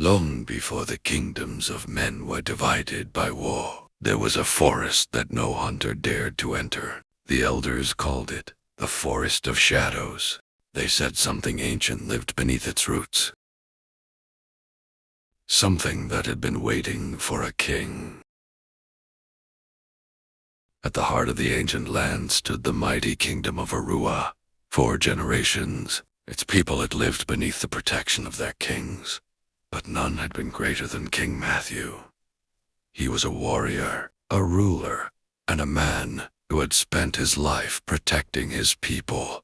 Long before the kingdoms of men were divided by war, there was a forest that no hunter dared to enter. The elders called it the Forest of Shadows. They said something ancient lived beneath its roots. Something that had been waiting for a king. At the heart of the ancient land stood the mighty kingdom of Arua. For generations, its people had lived beneath the protection of their kings. But none had been greater than King Matthew. He was a warrior, a ruler, and a man who had spent his life protecting his people.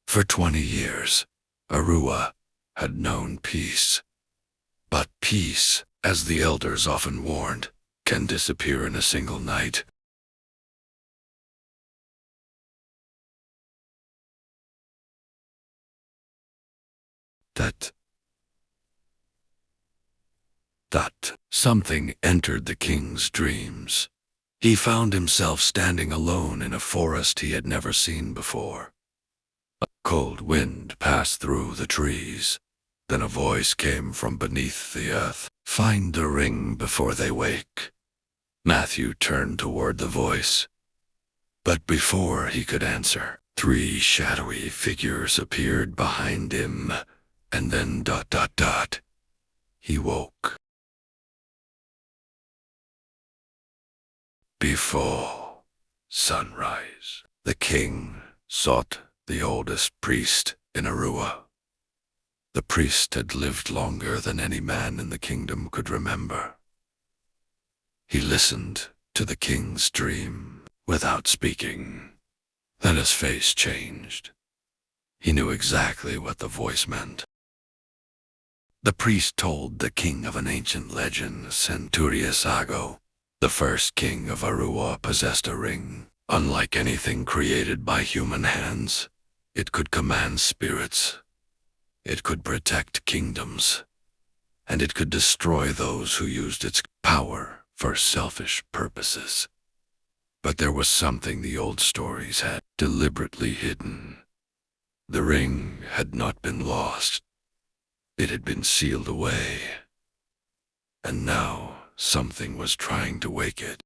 For 20 years, Arua had known peace. But peace, as the elders often warned, can disappear in a single night. That something entered the king's dreams. He found himself standing alone in a forest he had never seen before. A cold wind passed through the trees. Then a voice came from beneath the earth. "Find the ring before they wake." Matthew turned toward the voice. But before he could answer, 3 shadowy figures appeared behind him, and then ... He woke. Before sunrise, the king sought the oldest priest in Arua. The priest had lived longer than any man in the kingdom could remember. He listened to the king's dream without speaking. Then his face changed. He knew exactly what the voice meant. The priest told the king of an ancient legend, Centurius Ago. The first king of Arua possessed a ring. Unlike anything created by human hands, it could command spirits. It could protect kingdoms. And it could destroy those who used its power for selfish purposes. But there was something the old stories had deliberately hidden. The ring had not been lost. It had been sealed away. And now something was trying to wake it.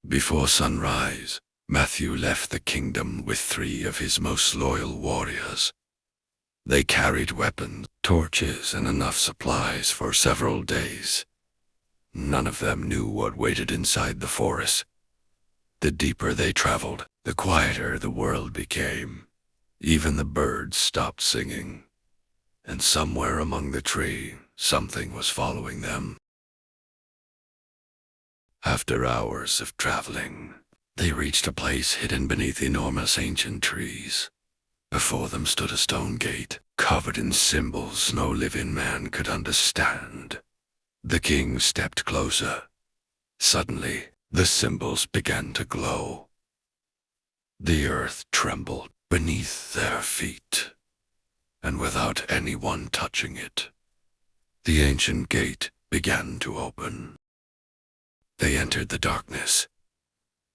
Before sunrise, Matthew left the kingdom with 3 of his most loyal warriors. They carried weapons, torches, and enough supplies for several days. None of them knew what waited inside the forest. The deeper they traveled, the quieter the world became. Even the birds stopped singing. And somewhere among the trees, something was following them. After hours of traveling, they reached a place hidden beneath enormous ancient trees. Before them stood a stone gate, covered in symbols no living man could understand. The king stepped closer. Suddenly, the symbols began to glow. The earth trembled beneath their feet, and without anyone touching it, the ancient gate began to open. They entered the darkness.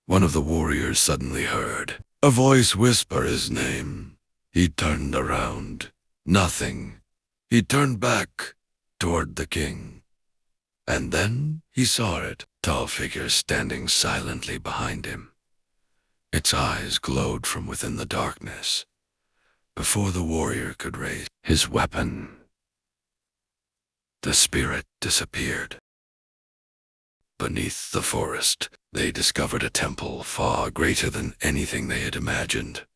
One of the warriors suddenly heard a voice whisper his name. He turned around. Nothing. He turned back toward the king. And then he saw it, tall figure standing silently behind him. Its eyes glowed from within the darkness. Before the warrior could raise his weapon, the spirit disappeared. Beneath the forest, they discovered a temple far greater than anything they had imagined.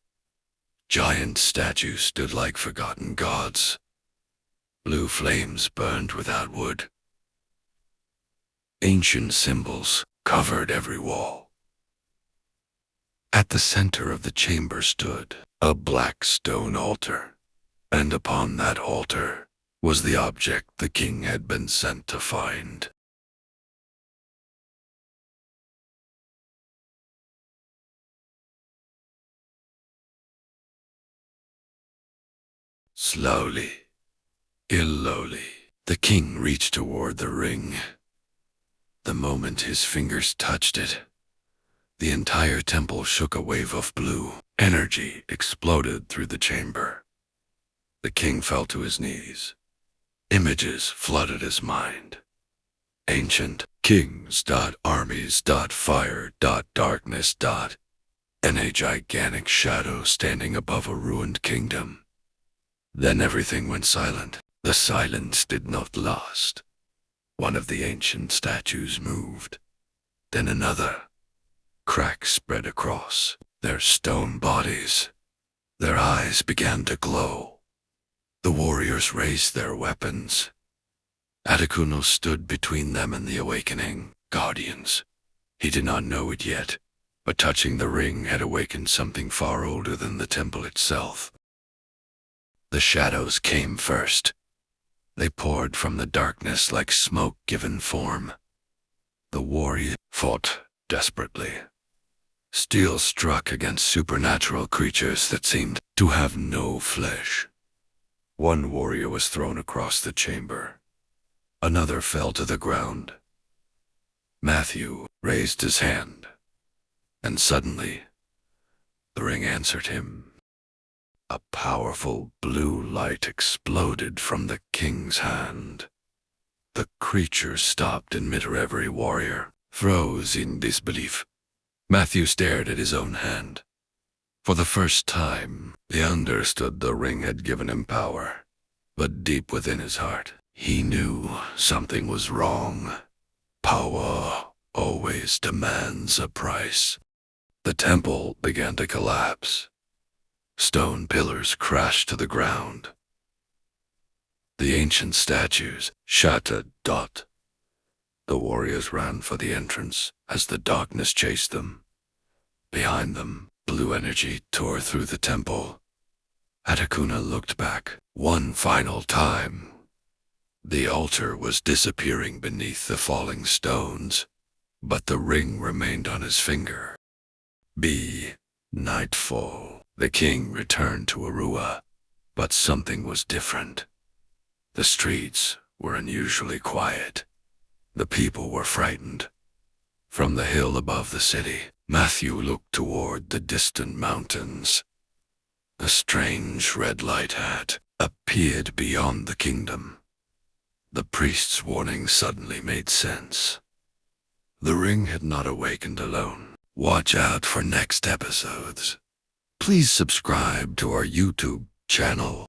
Giant statues stood like forgotten gods. Blue flames burned without wood. Ancient symbols covered every wall. At the center of the chamber stood a black stone altar, and upon that altar was the object the king had been sent to find. Slowly, illowly, the king reached toward the ring. The moment his fingers touched it, the entire temple shook. A wave of blue energy exploded through the chamber. The king fell to his knees. Images flooded his mind. Ancient kings, armies, fire, darkness, and a gigantic shadow standing above a ruined kingdom. Then everything went silent. The silence did not last. One of the ancient statues moved, then another. Cracks spread across their stone bodies. Their eyes began to glow. The warriors raised their weapons. Articuno stood between them and the awakening guardians. He did not know it yet, but touching the ring had awakened something far older than the temple itself. The shadows came first. They poured from the darkness like smoke given form. The warrior fought desperately. Steel struck against supernatural creatures that seemed to have no flesh. One warrior was thrown across the chamber. Another fell to the ground. Matthew raised his hand, and suddenly the ring answered him. A powerful blue light exploded from the king's hand. The creature stopped in mid-air. Every warrior froze in disbelief. Matthew stared at his own hand. For the first time, he understood the ring had given him power. But deep within his heart, he knew something was wrong. Power always demands a price. The temple began to collapse. Stone pillars crashed to the ground. The ancient statues shattered. The warriors ran for the entrance as the darkness chased them. Behind them, blue energy tore through the temple. Articuno looked back one final time. The altar was disappearing beneath the falling stones, but the ring remained on his finger. Nightfall. The king returned to Arua, but something was different. The streets were unusually quiet. The people were frightened. From the hill above the city, Matthew looked toward the distant mountains. A strange red light had appeared beyond the kingdom. The priest's warning suddenly made sense. The ring had not awakened alone. Watch out for next episodes. Please subscribe to our YouTube channel.